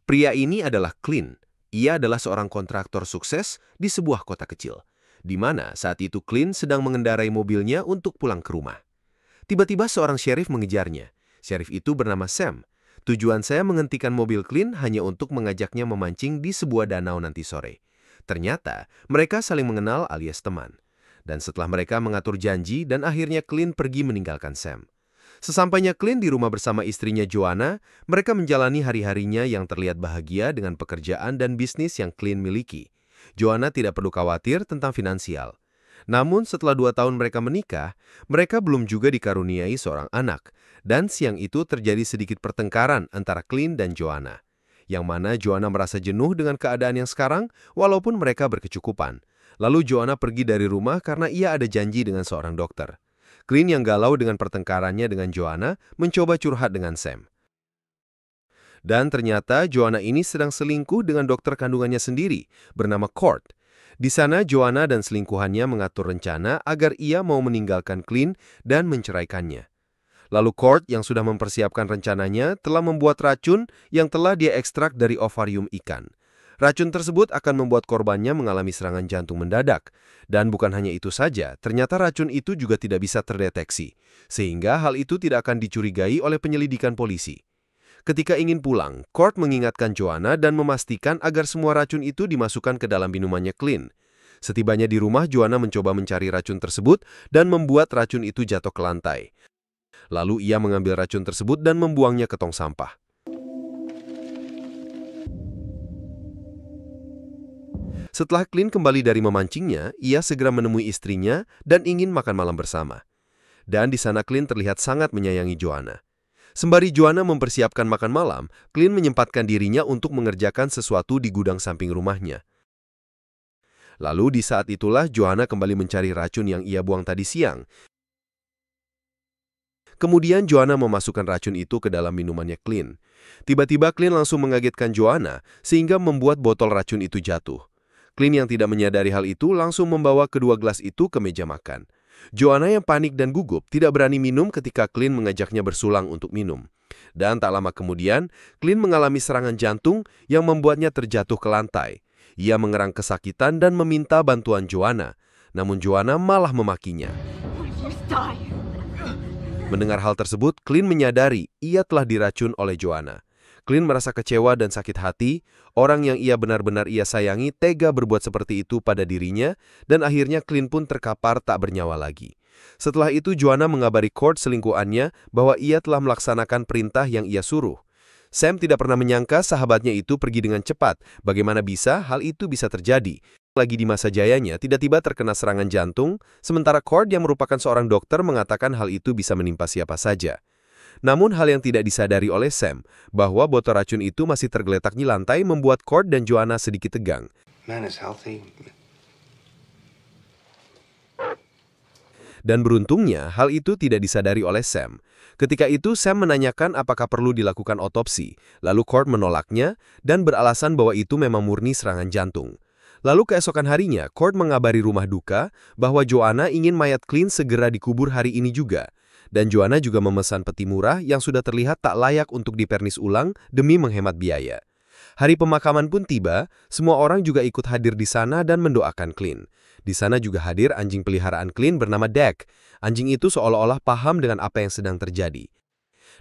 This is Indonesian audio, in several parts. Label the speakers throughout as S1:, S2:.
S1: Pria ini adalah Clint. Ia adalah seorang kontraktor sukses di sebuah kota kecil, di mana saat itu Clint sedang mengendarai mobilnya untuk pulang ke rumah. Tiba-tiba seorang sheriff mengejarnya. Sheriff itu bernama Sam. Tujuan saya menghentikan mobil Clint hanya untuk mengajaknya memancing di sebuah danau nanti sore. Ternyata, mereka saling mengenal alias teman. Dan setelah mereka mengatur janji dan akhirnya Clint pergi meninggalkan Sam. Sesampainya Clint di rumah bersama istrinya Joanna, mereka menjalani hari-harinya yang terlihat bahagia dengan pekerjaan dan bisnis yang Clint miliki. Joanna tidak perlu khawatir tentang finansial. Namun setelah 2 tahun mereka menikah, mereka belum juga dikaruniai seorang anak. Dan siang itu terjadi sedikit pertengkaran antara Clint dan Joanna. Yang mana Joanna merasa jenuh dengan keadaan yang sekarang, walaupun mereka berkecukupan. Lalu Joanna pergi dari rumah karena ia ada janji dengan seorang dokter. Clint yang galau dengan pertengkarannya dengan Joanna mencoba curhat dengan Sam. Dan ternyata Joanna ini sedang selingkuh dengan dokter kandungannya sendiri, bernama Court. Di sana Joanna dan selingkuhannya mengatur rencana agar ia mau meninggalkan Clint dan menceraikannya. Lalu Court yang sudah mempersiapkan rencananya telah membuat racun yang telah dia ekstrak dari ovarium ikan. Racun tersebut akan membuat korbannya mengalami serangan jantung mendadak. Dan bukan hanya itu saja, ternyata racun itu juga tidak bisa terdeteksi. Sehingga hal itu tidak akan dicurigai oleh penyelidikan polisi. Ketika ingin pulang, Court mengingatkan Joanna dan memastikan agar semua racun itu dimasukkan ke dalam minumannya Clint. Setibanya di rumah, Joanna mencoba mencari racun tersebut dan membuat racun itu jatuh ke lantai. Lalu ia mengambil racun tersebut dan membuangnya ke tong sampah. Setelah Clint kembali dari memancingnya, ia segera menemui istrinya dan ingin makan malam bersama. Dan di sana Clint terlihat sangat menyayangi Joanna. Sembari Joanna mempersiapkan makan malam, Clint menyempatkan dirinya untuk mengerjakan sesuatu di gudang samping rumahnya. Lalu di saat itulah Joanna kembali mencari racun yang ia buang tadi siang. Kemudian Joanna memasukkan racun itu ke dalam minumannya Clint. Tiba-tiba Clint langsung mengagetkan Joanna sehingga membuat botol racun itu jatuh. Clint yang tidak menyadari hal itu langsung membawa kedua gelas itu ke meja makan. Joanna yang panik dan gugup tidak berani minum ketika Clint mengajaknya bersulang untuk minum. Dan tak lama kemudian, Clint mengalami serangan jantung yang membuatnya terjatuh ke lantai. Ia mengerang kesakitan dan meminta bantuan Joanna. Namun Joanna malah memakinya. Mendengar hal tersebut, Clint menyadari ia telah diracun oleh Joanna. Clint merasa kecewa dan sakit hati, orang yang ia benar-benar ia sayangi tega berbuat seperti itu pada dirinya, dan akhirnya Clint pun terkapar tak bernyawa lagi. Setelah itu Joanna mengabari Court selingkuhannya bahwa ia telah melaksanakan perintah yang ia suruh. Sam tidak pernah menyangka sahabatnya itu pergi dengan cepat. Bagaimana bisa hal itu bisa terjadi? Lagi di masa jayanya, tiba-tiba terkena serangan jantung, sementara Court yang merupakan seorang dokter mengatakan hal itu bisa menimpa siapa saja. Namun hal yang tidak disadari oleh Sam, bahwa botol racun itu masih tergeletak di lantai membuat Court dan Joanna sedikit tegang. Dan beruntungnya, hal itu tidak disadari oleh Sam. Ketika itu Sam menanyakan apakah perlu dilakukan otopsi, lalu Court menolaknya dan beralasan bahwa itu memang murni serangan jantung. Lalu keesokan harinya, Court mengabari rumah duka bahwa Joanna ingin mayat Clint segera dikubur hari ini juga. Dan Joanna juga memesan peti murah yang sudah terlihat tak layak untuk dipernis ulang demi menghemat biaya. Hari pemakaman pun tiba, semua orang juga ikut hadir di sana dan mendoakan Clint. Di sana juga hadir anjing peliharaan Clint bernama Dak. Anjing itu seolah-olah paham dengan apa yang sedang terjadi.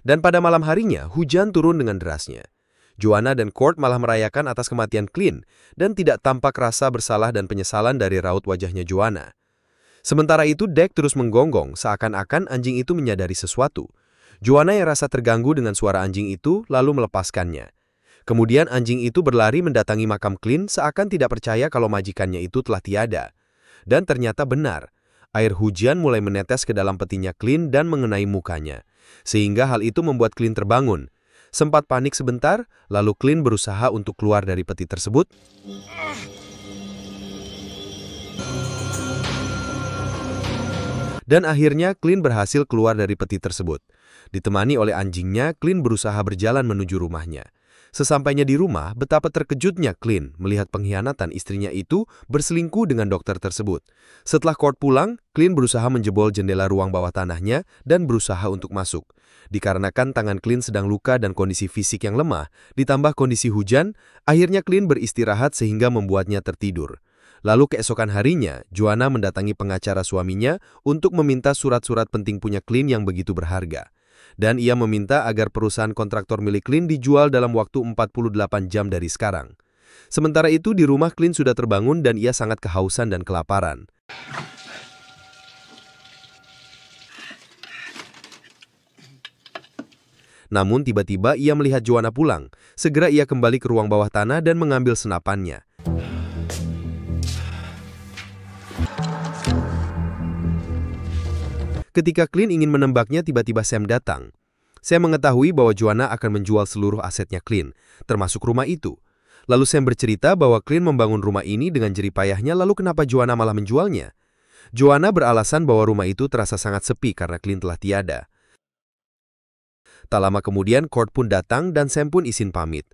S1: Dan pada malam harinya, hujan turun dengan derasnya. Joanna dan Court malah merayakan atas kematian Clint dan tidak tampak rasa bersalah dan penyesalan dari raut wajahnya Joanna. Sementara itu, Dak terus menggonggong seakan-akan anjing itu menyadari sesuatu. Joanna yang rasa terganggu dengan suara anjing itu lalu melepaskannya. Kemudian anjing itu berlari mendatangi makam Clint seakan tidak percaya kalau majikannya itu telah tiada. Dan ternyata benar, air hujan mulai menetes ke dalam petinya Clint dan mengenai mukanya. Sehingga hal itu membuat Clint terbangun. Sempat panik sebentar, lalu Clint berusaha untuk keluar dari peti tersebut. Dan akhirnya Clint berhasil keluar dari peti tersebut. Ditemani oleh anjingnya, Clint berusaha berjalan menuju rumahnya. Sesampainya di rumah, betapa terkejutnya Clint melihat pengkhianatan istrinya itu berselingkuh dengan dokter tersebut. Setelah Kurt pulang, Clint berusaha menjebol jendela ruang bawah tanahnya dan berusaha untuk masuk. Dikarenakan tangan Clint sedang luka dan kondisi fisik yang lemah, ditambah kondisi hujan, akhirnya Clint beristirahat sehingga membuatnya tertidur. Lalu keesokan harinya, Joanna mendatangi pengacara suaminya untuk meminta surat-surat penting punya Clint yang begitu berharga. Dan ia meminta agar perusahaan kontraktor milik Clint dijual dalam waktu 48 jam dari sekarang. Sementara itu di rumah Clint sudah terbangun dan ia sangat kehausan dan kelaparan. Namun tiba-tiba ia melihat Joanna pulang. Segera ia kembali ke ruang bawah tanah dan mengambil senapannya. Ketika Clint ingin menembaknya, tiba-tiba Sam datang. Sam mengetahui bahwa Joanna akan menjual seluruh asetnya Clint, termasuk rumah itu. Lalu Sam bercerita bahwa Clint membangun rumah ini dengan jerih payahnya, lalu kenapa Joanna malah menjualnya? Joanna beralasan bahwa rumah itu terasa sangat sepi karena Clint telah tiada. Tak lama kemudian, Kurt pun datang dan Sam pun izin pamit.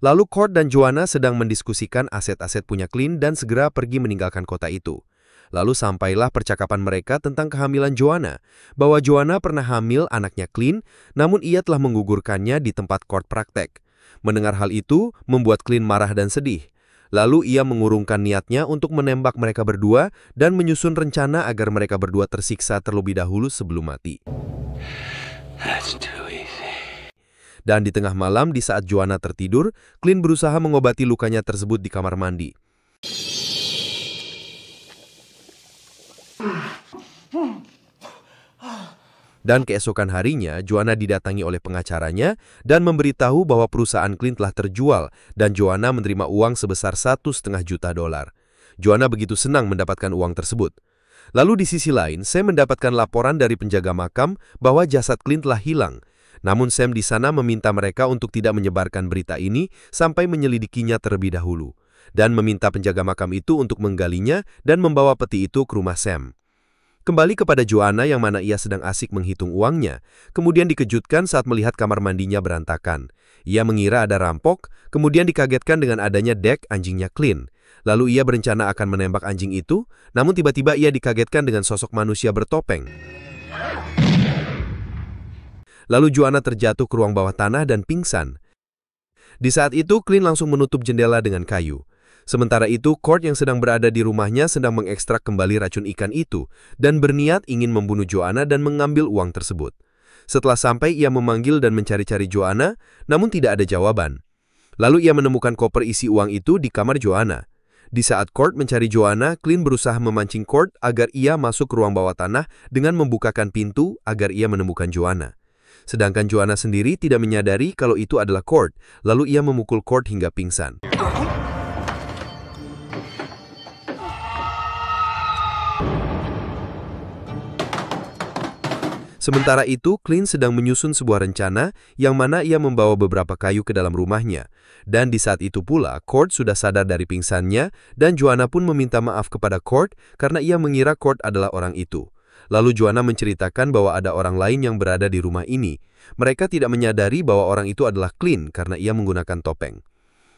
S1: Lalu Kurt dan Joanna sedang mendiskusikan aset-aset punya Clint dan segera pergi meninggalkan kota itu. Lalu sampailah percakapan mereka tentang kehamilan Joanna, bahwa Joanna pernah hamil anaknya Clint, namun ia telah menggugurkannya di tempat Kurt praktek. Mendengar hal itu, membuat Clint marah dan sedih. Lalu ia mengurungkan niatnya untuk menembak mereka berdua dan menyusun rencana agar mereka berdua tersiksa terlebih dahulu sebelum mati. Dan di tengah malam, di saat Joanna tertidur, Clint berusaha mengobati lukanya tersebut di kamar mandi. Dan keesokan harinya, Joanna didatangi oleh pengacaranya dan memberitahu bahwa perusahaan Clint telah terjual dan Joanna menerima uang sebesar $1,5 juta. Joanna begitu senang mendapatkan uang tersebut. Lalu di sisi lain, Sam mendapatkan laporan dari penjaga makam bahwa jasad Clint telah hilang. Namun Sam di sana meminta mereka untuk tidak menyebarkan berita ini sampai menyelidikinya terlebih dahulu. Dan meminta penjaga makam itu untuk menggalinya dan membawa peti itu ke rumah Sam. Kembali kepada Joanna yang mana ia sedang asik menghitung uangnya, kemudian dikejutkan saat melihat kamar mandinya berantakan. Ia mengira ada rampok, kemudian dikagetkan dengan adanya Deck, anjingnya Clint. Lalu ia berencana akan menembak anjing itu, namun tiba-tiba ia dikagetkan dengan sosok manusia bertopeng. Lalu Joanna terjatuh ke ruang bawah tanah dan pingsan. Di saat itu, Clint langsung menutup jendela dengan kayu. Sementara itu, Kurt yang sedang berada di rumahnya sedang mengekstrak kembali racun ikan itu dan berniat ingin membunuh Joanna dan mengambil uang tersebut. Setelah sampai, ia memanggil dan mencari-cari Joanna, namun tidak ada jawaban. Lalu ia menemukan koper isi uang itu di kamar Joanna. Di saat Kurt mencari Joanna, Clint berusaha memancing Kurt agar ia masuk ke ruang bawah tanah dengan membukakan pintu agar ia menemukan Joanna. Sedangkan Joanna sendiri tidak menyadari kalau itu adalah Kurt, lalu ia memukul Kurt hingga pingsan. Sementara itu, Clint sedang menyusun sebuah rencana yang mana ia membawa beberapa kayu ke dalam rumahnya. Dan di saat itu pula, Kurt sudah sadar dari pingsannya dan Joanna pun meminta maaf kepada Kurt karena ia mengira Kurt adalah orang itu. Lalu Joanna menceritakan bahwa ada orang lain yang berada di rumah ini. Mereka tidak menyadari bahwa orang itu adalah Clint karena ia menggunakan topeng.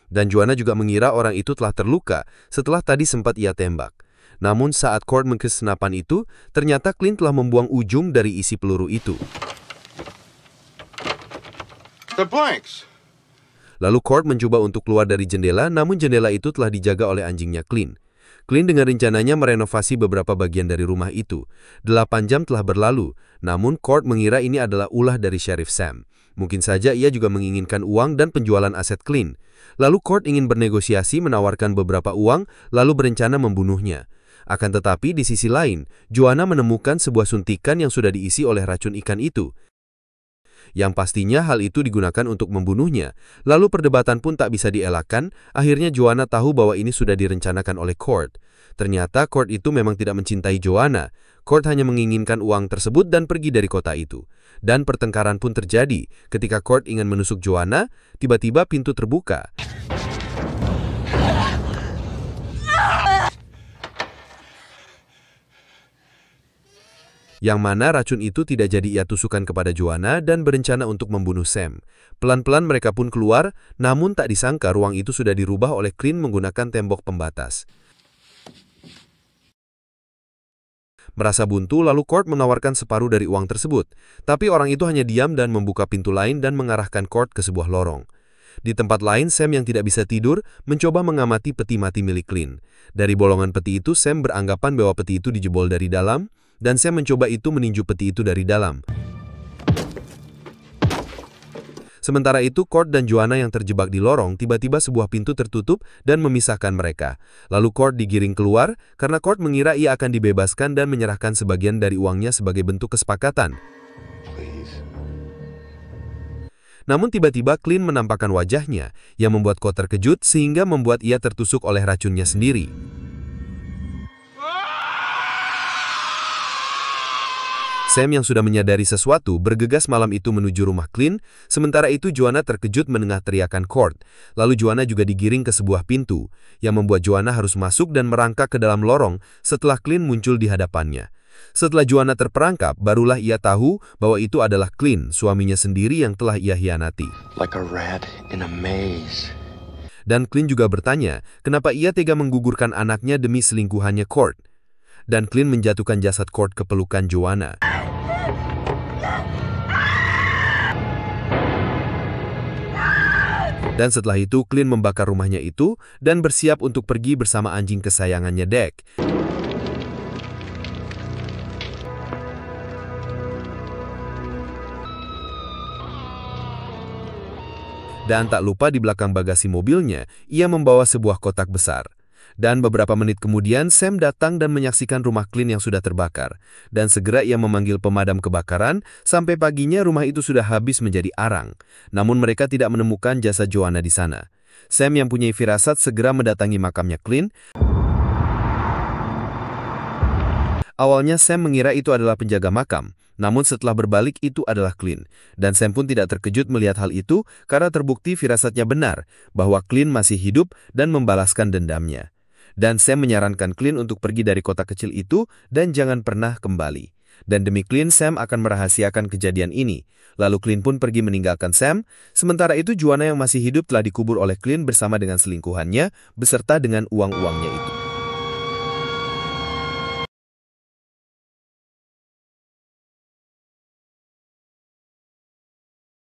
S1: Dan Joanna juga mengira orang itu telah terluka setelah tadi sempat ia tembak. Namun saat Kurt mengkes senapan itu, ternyata Clint telah membuang ujung dari isi peluru itu.
S2: The blanks.
S1: Lalu Kurt mencoba untuk keluar dari jendela, namun jendela itu telah dijaga oleh anjingnya Clint. Clint dengan rencananya merenovasi beberapa bagian dari rumah itu. 8 jam telah berlalu, namun Kurt mengira ini adalah ulah dari Sheriff Sam. Mungkin saja ia juga menginginkan uang dan penjualan aset Clint. Lalu Kurt ingin bernegosiasi menawarkan beberapa uang, lalu berencana membunuhnya. Akan tetapi di sisi lain, Joanna menemukan sebuah suntikan yang sudah diisi oleh racun ikan itu. Yang pastinya hal itu digunakan untuk membunuhnya. Lalu perdebatan pun tak bisa dielakkan, akhirnya Joanna tahu bahwa ini sudah direncanakan oleh Kurt. Ternyata Kurt itu memang tidak mencintai Joanna. Kurt hanya menginginkan uang tersebut dan pergi dari kota itu. Dan pertengkaran pun terjadi. Ketika Kurt ingin menusuk Joanna, tiba-tiba pintu terbuka.
S3: Yang mana racun itu tidak jadi ia tusukan kepada Joanna dan berencana untuk membunuh Sam. Pelan-pelan mereka pun keluar, namun tak disangka ruang itu sudah dirubah oleh Clint menggunakan tembok pembatas. Merasa buntu, lalu Kurt menawarkan separuh dari uang tersebut. Tapi orang itu hanya diam dan membuka pintu lain dan mengarahkan Kurt ke sebuah lorong. Di tempat lain, Sam yang tidak bisa tidur mencoba mengamati peti mati milik Clint. Dari bolongan peti itu, Sam beranggapan bahwa peti itu dijebol dari dalam, dan Sam mencoba itu meninju peti itu dari dalam. Sementara itu, Kurt dan Joanna yang terjebak di lorong, tiba-tiba sebuah pintu tertutup dan memisahkan mereka. Lalu Kurt digiring keluar, karena Kurt mengira ia akan dibebaskan dan menyerahkan sebagian dari uangnya sebagai bentuk kesepakatan.
S2: Please.
S3: Namun tiba-tiba Clint menampakkan wajahnya, yang membuat Kurt terkejut sehingga membuat ia tertusuk oleh racunnya sendiri. Sam yang sudah menyadari sesuatu bergegas malam itu menuju rumah Clint, sementara itu Joanna terkejut mendengar teriakan Kurt. Lalu Joanna juga digiring ke sebuah pintu, yang membuat Joanna harus masuk dan merangkak ke dalam lorong setelah Clint muncul di hadapannya. Setelah Joanna terperangkap, barulah ia tahu bahwa itu adalah Clint, suaminya sendiri yang telah ia hianati.
S2: Like a rat in a maze.
S3: Dan Clint juga bertanya, kenapa ia tega menggugurkan anaknya demi selingkuhannya Kurt. Dan Clint menjatuhkan jasad Kurt ke pelukan Joanna. Dan setelah itu, Clint membakar rumahnya itu dan bersiap untuk pergi bersama anjing kesayangannya Deck. Dan tak lupa di belakang bagasi mobilnya, ia membawa sebuah kotak besar. Dan beberapa menit kemudian, Sam datang dan menyaksikan rumah Clint yang sudah terbakar. Dan segera ia memanggil pemadam kebakaran, sampai paginya rumah itu sudah habis menjadi arang. Namun mereka tidak menemukan jasad Joanna di sana. Sam yang punya firasat segera mendatangi makamnya Clint. Awalnya Sam mengira itu adalah penjaga makam, namun setelah berbalik itu adalah Clint. Dan Sam pun tidak terkejut melihat hal itu karena terbukti firasatnya benar, bahwa Clint masih hidup dan membalaskan dendamnya. Dan Sam menyarankan Clint untuk pergi dari kota kecil itu dan jangan pernah kembali. Dan demi Clint, Sam akan merahasiakan kejadian ini. Lalu Clint pun pergi meninggalkan Sam, sementara itu Joanna yang masih hidup telah dikubur oleh Clint bersama dengan selingkuhannya, beserta dengan uang-uangnya itu.